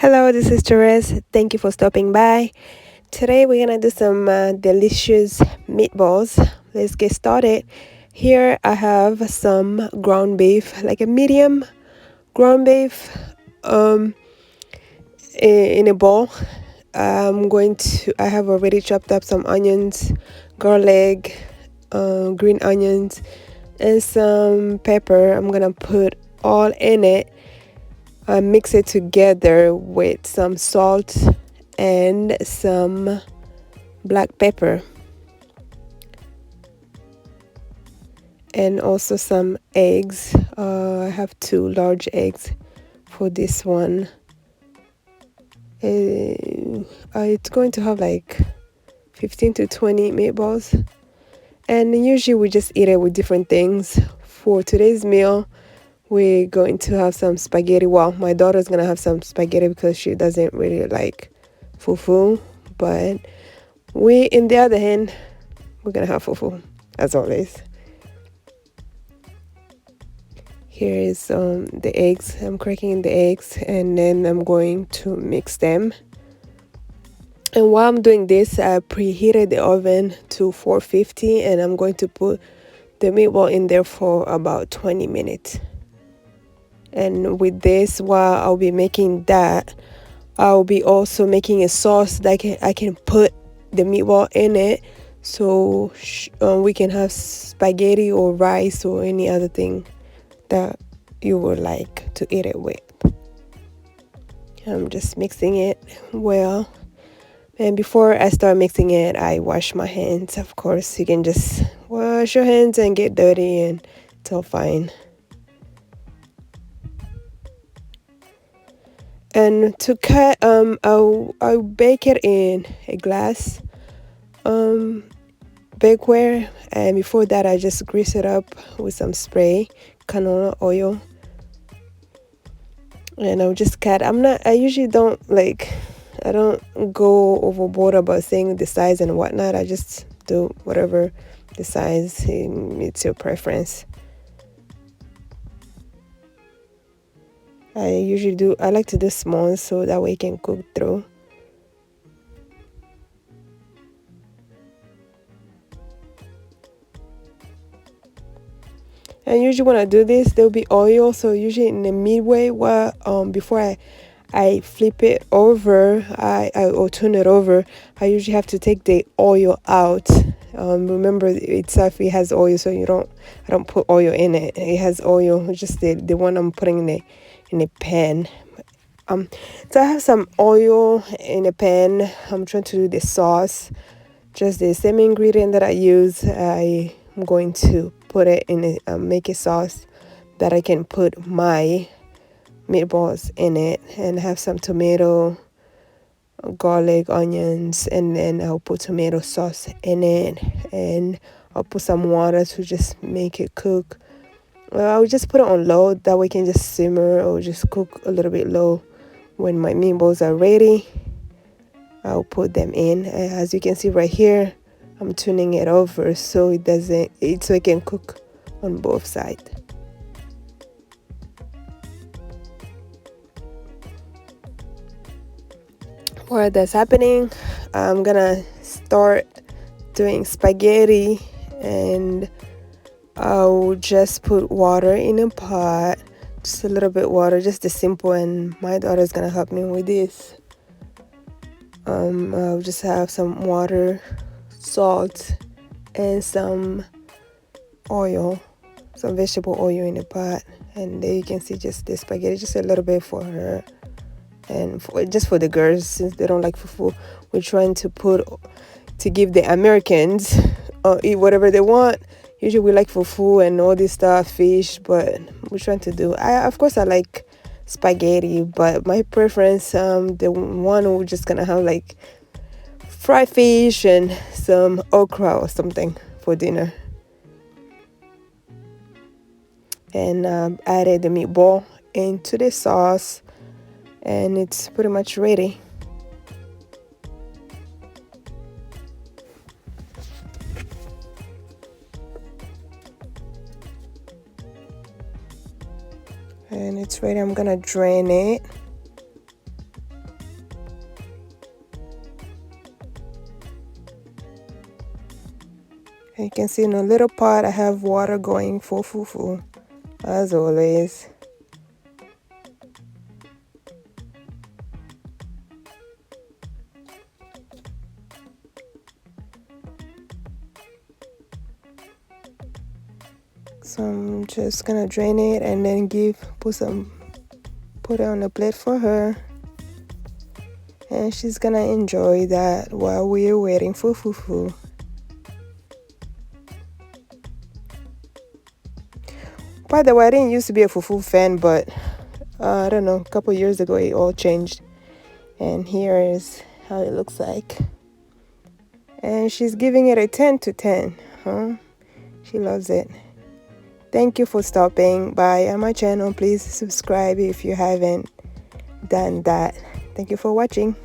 Hello, this is Therese. Thank you for stopping by. Today we're gonna do some delicious meatballs. Let's get started. Here I have some ground beef, like a medium ground beef, um, in a bowl. I have already chopped up some onions, garlic, green onions, and some pepper. I'm gonna put all in it. Mix it together with some salt and some black pepper, and also some eggs. I have 2 large eggs for this one. It's going to have like 15 to 20 meatballs, and usually we just eat it with different things. For today's meal, we're going to have some spaghetti. Well, my daughter's gonna have some spaghetti because she doesn't really like fufu, but in the other hand, we're gonna have fufu as always. Here is the eggs. I'm cracking the eggs and then I'm going to mix them. And while I'm doing this, I preheated the oven to 450 and I'm going to put the meatball in there for about 20 minutes. And with this, while I'll be making that, I'll be also making a sauce that I can put the meatball in it, so we can have spaghetti or rice or any other thing that you would like to eat it with. I'm just mixing it well. And before I start mixing it, I wash my hands. Of course, you can just wash your hands and get dirty and it's all fine. And to cut, I'll bake it in a glass bakeware, and before that I just grease it up with some spray canola oil, and I'll just cut. I usually don't I don't go overboard about saying the size and whatnot. I just do whatever the size, it's your preference. I like to do small so that way you can cook through. And usually when I do this, there'll be oil. So usually in the midway, before I flip it over, or turn it over, I usually have to take the oil out. Remember, it has oil, so I don't put oil in it. It has oil. It's just the one I'm putting in the pan. So I have some oil in a pan. I'm trying to do the sauce. Just the same ingredient that I use. I'm going to put it in make a sauce that I can put my meatballs in it, and have some tomato, garlic, onions, and then I'll put tomato sauce in it, and I'll put some water to just make it cook. I'll just put it on low, that way it can just simmer or just cook a little bit low. When my meatballs are ready, I'll put them in. As you can see right here, I'm tuning it over so it can cook on both sides. While that's happening, I'm gonna start doing spaghetti, and I'll just put water in a pot, just a little bit water, just the simple, and my daughter's gonna help me with this. I'll just have some water, salt, and some oil, some vegetable oil in the pot, and there you can see just the spaghetti, just a little bit for her, and just for the girls, since they don't like fufu. We're trying to give the Americans eat whatever they want. Usually we like fufu and all this stuff, fish, but we're trying to do. Of course I like spaghetti, but my preference, the one we're just gonna have like fried fish and some okra or something for dinner. And added the meatball into the sauce, and it's pretty much ready. And it's ready. I'm gonna drain it. You can see in a little pot I have water going for fufu, as always. So I'm just gonna drain it and then put it on a plate for her. And she's gonna enjoy that while we're waiting for fufu. By the way, I didn't used to be a fufu fan, but I don't know, a couple years ago it all changed. And here is how it looks like. And she's giving it a 10 to 10. Huh? She loves it. Thank you for stopping by on my channel. Please subscribe if you haven't done that. Thank you for watching.